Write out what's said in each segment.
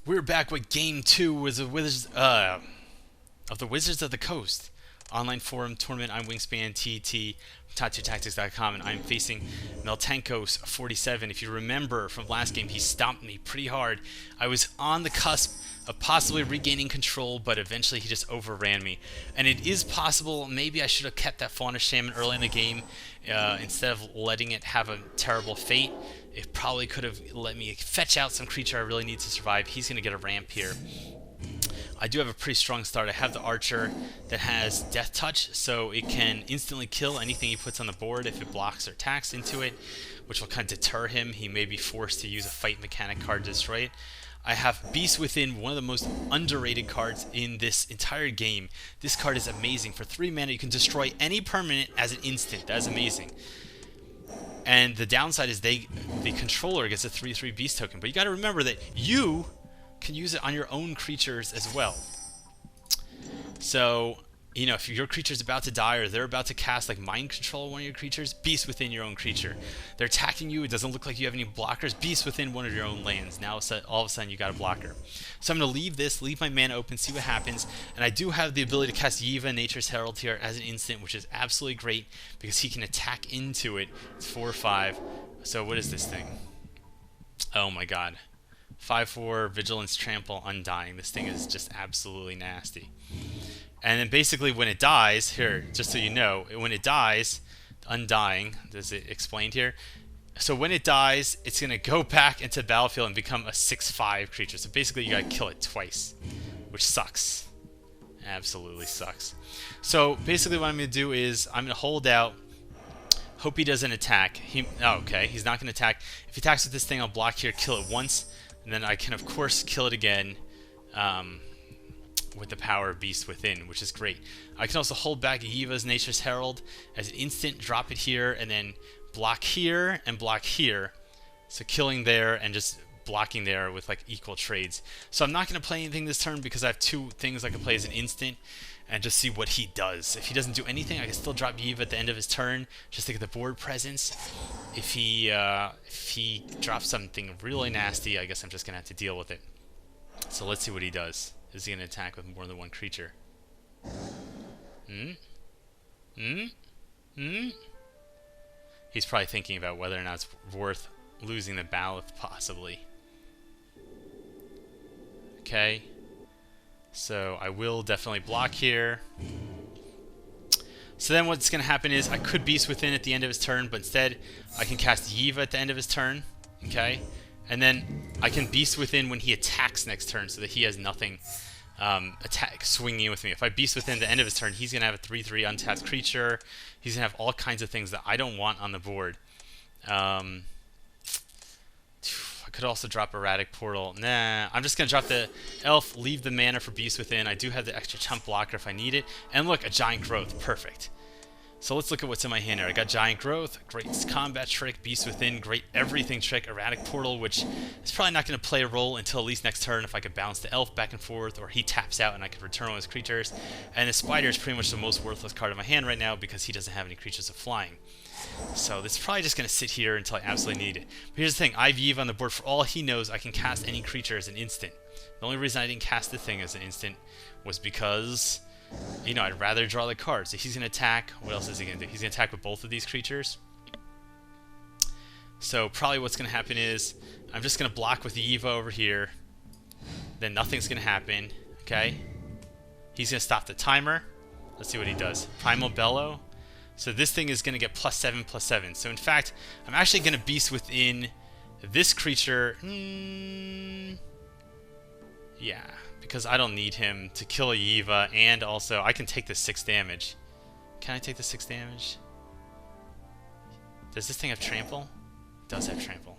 We're back with game two with the Wizards of the Wizards of the Coast online forum tournament. I'm Wingspan TT from TattooTactics.com, and I'm facing Meltankos 47. If you remember from last game, he stomped me pretty hard. I was on the cusp of possibly regaining control, but eventually he just overran me. And it is possible maybe I should have kept that Fauna Shaman early in the game instead of letting it have a terrible fate. It probably could have let me fetch out some creature I really need to survive. He's going to get a ramp here. I do have a pretty strong start. I have the Archer that has Death Touch, so it can instantly kill anything he puts on the board if it blocks or attacks into it, which will kind of deter him. He may be forced to use a fight mechanic card to destroy it. I have Beast Within, one of the most underrated cards in this entire game. This card is amazing. For 3 mana, you can destroy any permanent as an instant. That is amazing. And the downside is the controller gets a 3/3 Beast token. But you got to remember that you can use it on your own creatures as well. So, you know, if your creature's about to die or they're about to cast like Mind Control one of your creatures, Beast Within your own creature. They're attacking you, it doesn't look like you have any blockers, Beast Within one of your own lands. Now all of a sudden you got a blocker. So I'm going to leave my mana open, see what happens. And I do have the ability to cast Yiva, Nature's Herald here as an instant, which is absolutely great because he can attack into it. It's 4/5. So what is this thing? Oh my god. 5/4 Vigilance, Trample, Undying. This thing is just absolutely nasty. And then basically when it dies, here, just so you know, when it dies, Undying, does it explained here? So when it dies, it's going to go back into the battlefield and become a 6/5 creature. So basically you got to kill it twice, which sucks. Absolutely sucks. So basically what I'm going to do is I'm going to hold out, hope he doesn't attack. Okay, he's not going to attack. If he attacks with this thing, I'll block here, kill it once, and then I can of course kill it again. With the power of Beast Within, which is great. I can also hold back Yiva's Nature's Herald as an instant, drop it here, and then block here and block here. So killing there and just blocking there with like equal trades. So I'm not going to play anything this turn because I have 2 things I can play as an instant and just see what he does. If he doesn't do anything, I can still drop Yiva at the end of his turn just to get the board presence. If he drops something really nasty, I guess I'm just going to have to deal with it. So let's see what he does. Is he going to attack with more than one creature? He's probably thinking about whether or not it's worth losing the battle, possibly. Okay. So I will definitely block here. So then what's going to happen is I could Beast Within at the end of his turn, but instead I can cast Yiva at the end of his turn. Okay. And then I can Beast Within when he attacks next turn so that he has nothing swinging with me. If I Beast Within the end of his turn, he's going to have a 3/3 untapped creature. He's going to have all kinds of things that I don't want on the board. I could also drop Erratic Portal. Nah, I'm just going to drop the Elf, leave the mana for Beast Within. I do have the extra chump blocker if I need it. And look, a Giant Growth. Perfect. So let's look at what's in my hand here. I got Giant Growth, great Combat Trick, Beast Within, great Everything Trick, Erratic Portal, which is probably not going to play a role until at least next turn if I could bounce the Elf back and forth, or he taps out and I could return one of his creatures. And the Spider is pretty much the most worthless card in my hand right now because he doesn't have any creatures of flying. So this is probably just going to sit here until I absolutely need it. But here's the thing, I have Eve on the board. For all he knows, I can cast any creature as an instant. The only reason I didn't cast the thing as an instant was because, you know, I'd rather draw the card. So he's going to attack. What else is he going to do? He's going to attack with both of these creatures. So probably what's going to happen is I'm just going to block with the Eva over here. Then nothing's going to happen. Okay. He's going to stop the timer. Let's see what he does. Primal Bellow. So this thing is going to get +7/+7. So in fact, I'm actually going to Beast Within this creature. Yeah. Because I don't need him to kill a Yiva, and also I can take the 6 damage. Can I take the 6 damage? Does this thing have trample? It does have trample.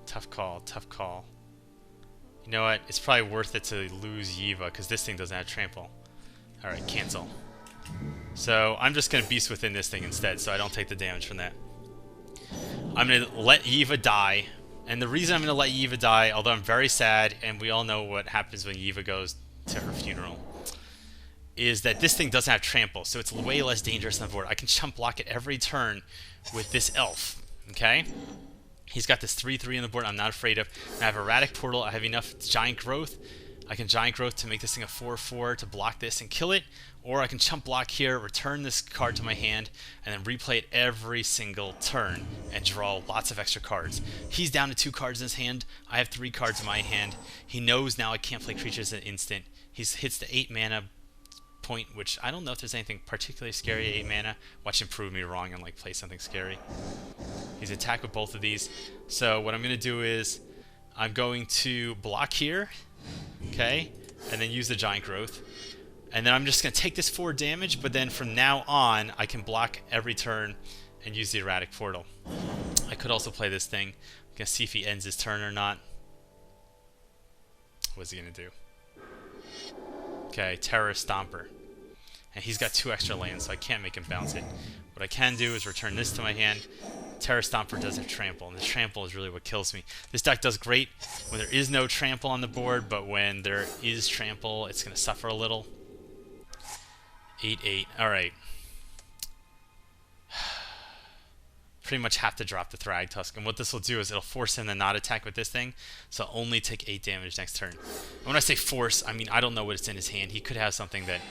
Tough call, tough call. You know what? It's probably worth it to lose Yiva, because this thing doesn't have trample. Alright, cancel. So I'm just going to Beast Within this thing instead, so I don't take the damage from that. I'm going to let Yiva die. And the reason I'm going to let Yiva die, although I'm very sad, and we all know what happens when Yiva goes to her funeral, is that this thing doesn't have trample, so it's way less dangerous on the board. I can chump block it every turn with this elf, okay? He's got this 3/3 on the board I'm not afraid of. And I have Erratic Portal. I have enough Giant Growth. I can Giant Growth to make this thing a 4/4 to block this and kill it. Or I can chump block here, return this card to my hand, and then replay it every single turn and draw lots of extra cards. He's down to 2 cards in his hand. I have 3 cards in my hand. He knows now I can't play creatures at instant. He hits the 8 mana point, which I don't know if there's anything particularly scary at 8 mana. Watch him prove me wrong and like play something scary. He's attacked with both of these. So what I'm going to do is I'm going to block here, okay, and then use the Giant Growth. And then I'm just going to take this 4 damage, but then from now on I can block every turn and use the Erratic Portal. I could also play this thing. I'm going to see if he ends his turn or not. What's he going to do? Okay, Terror Stomper. And he's got 2 extra lands, so I can't make him bounce it. What I can do is return this to my hand. Terror Stomper does have Trample, and the Trample is really what kills me. This deck does great when there is no Trample on the board, but when there is Trample, it's going to suffer a little. 8/8. Alright. Pretty much have to drop the Thragtusk, and what this will do is it'll force him to not attack with this thing, so I'll only take 8 damage next turn. And when I say force, I mean I don't know what it's in his hand. He could have something that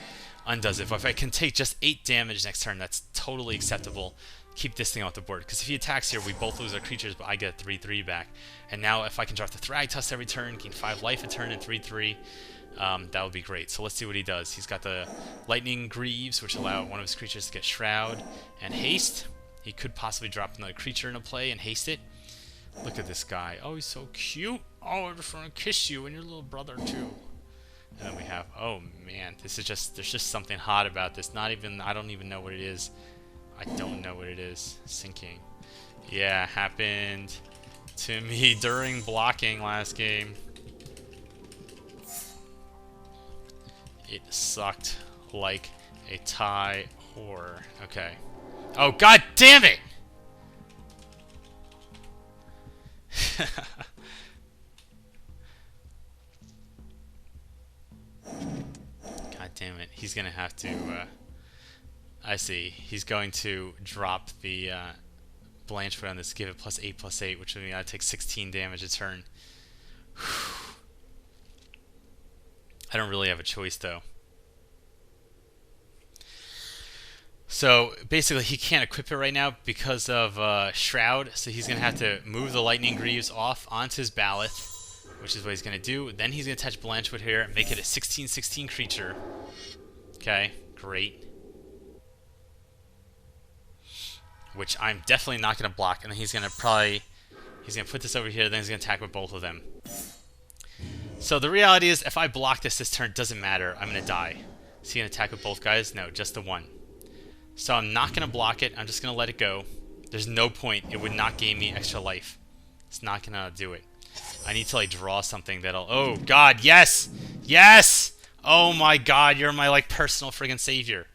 undoes it. But if I can take just 8 damage next turn, that's totally acceptable. Keep this thing off the board, because if he attacks here, we both lose our creatures, but I get a 3/3 back. And now if I can drop the Thragtusk every turn, gain 5 life a turn and 3/3, that would be great. So let's see what he does. He's got the Lightning Greaves, which allow one of his creatures to get Shroud and Haste. He could possibly drop another creature into play and haste it. Look at this guy. Oh, he's so cute. Oh, I just want to kiss you and your little brother too. And then we have, oh man, this is just, there's just something hot about this. Not even, I don't even know what it is. I don't know what it is. Sinking. Yeah, happened to me during blocking last game. It sucked like a Thai whore. Okay. Oh, god damn it! God damn it. He's gonna have to, I see. He's going to drop the, Blanchwood on this, give it +8/+8, which would mean I'd take 16 damage a turn. I don't really have a choice, though. So basically he can't equip it right now because of Shroud, so he's going to have to move the Lightning Greaves off onto his Baloth, which is what he's going to do. Then he's going to attach Blanchwood here and make it a 16/16 creature. Okay, great. Which I'm definitely not going to block, and then he's going to put this over here, then he's going to attack with both of them. So the reality is, if I block this turn, it doesn't matter. I'm going to die. Is he going to attack with both guys? No, just the one. So I'm not going to block it. I'm just going to let it go. There's no point. It would not gain me extra life. It's not going to do it. I need to like draw something that'll... Oh, God, yes! Yes! Oh, my God, you're my like personal friggin' savior.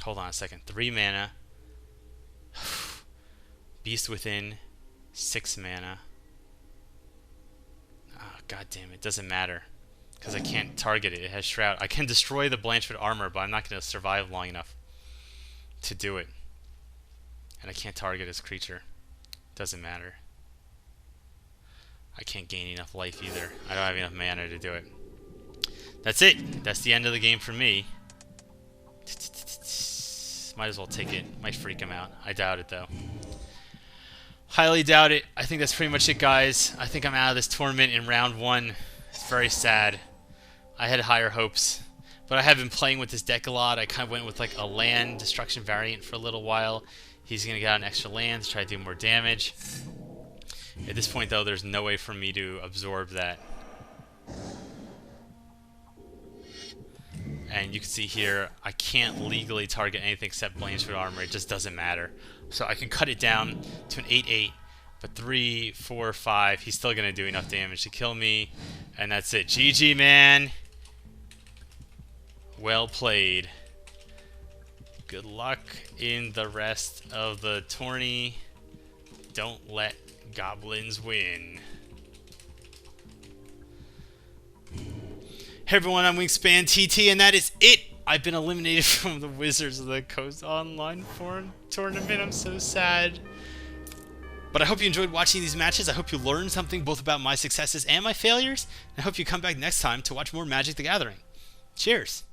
Hold on a second. 3 mana. Beast Within. 6 mana. Oh, God damn it. Doesn't matter. Because I can't target it. It has Shroud. I can destroy the Blanchwood armor, but I'm not going to survive long enough to do it. And I can't target his creature. Doesn't matter. I can't gain enough life either. I don't have enough mana to do it. That's it. That's the end of the game for me. Might as well take it. Might freak him out. I doubt it, though. Highly doubt it. I think that's pretty much it, guys. I think I'm out of this tournament in round 1. It's very sad. I had higher hopes, but I have been playing with this deck a lot. I kind of went with like a land destruction variant for a little while. He's going to get out an extra land to try to do more damage. At this point, though, there's no way for me to absorb that. And you can see here, I can't legally target anything except Blanchwood armor. It just doesn't matter. So I can cut it down to an 8/8. But 3, 4, 5, he's still going to do enough damage to kill me. And that's it. GG, man. Well played. Good luck in the rest of the tourney. Don't let goblins win. Hey everyone, I'm Wingspan TT, and that is it I've been eliminated from the Wizards of the Coast online forum tournament. I'm so sad. But I hope you enjoyed watching these matches. I hope you learned something both about my successes and my failures. I hope you come back next time to watch more Magic the Gathering. Cheers!